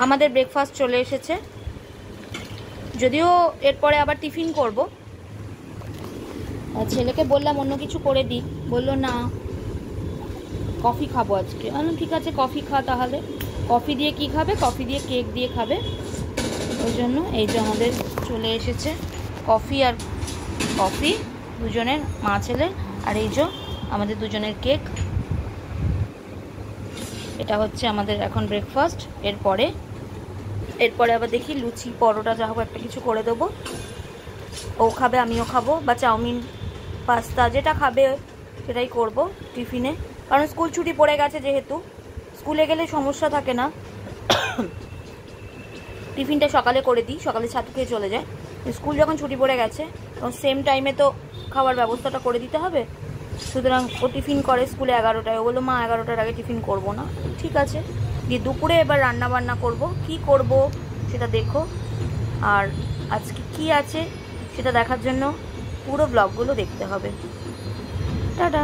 আমাদের ব্রেকফাস্ট চলে এসেছে, যদিও এরপরে আবার টিফিন করব। ছেলেকে বললাম অন্য কিছু করে দিই, বললো না কফি খাবো আজকে। আমি ঠিক আছে কফি খা তাহলে। কফি দিয়ে কি খাবে? কফি দিয়ে কেক দিয়ে খাবে। ওই জন্য এই যে আমাদের চলে এসেছে কফি আর কফি দুজনের, মা ছেলে। আর এই যে আমাদের দুজনের কেক। এটা হচ্ছে আমাদের এখন ব্রেকফাস্ট। এরপরে আবার দেখি লুচি পরোটা যা হোক একটা কিছু করে দেবো। ও খাবে, আমিও খাবো, বা চাউমিন পাস্তা যেটা খাবে সেটাই করব টিফিনে। কারণ স্কুল ছুটি পড়ে গেছে, যেহেতু স্কুলে গেলে সমস্যা থাকে না, টিফিনটা সকালে করে দিই, সকালে ছাতু খেয়ে চলে যায়। স্কুল যখন ছুটি পড়ে গেছে তখন সেম টাইমে তো খাওয়ার ব্যবস্থাটা করে দিতে হবে। সুতরাং ও টিফিন করে স্কুলে 11টায়। ও বললো মা 11টার আগে টিফিন করব না। ঠিক আছে, দিয়ে দুপুরে এবার রান্না বান্না করব। কি করব সেটা দেখো, আর আজকে কি আছে সেটা দেখার জন্য পুরো ব্লগগুলো দেখতে হবে। টাটা।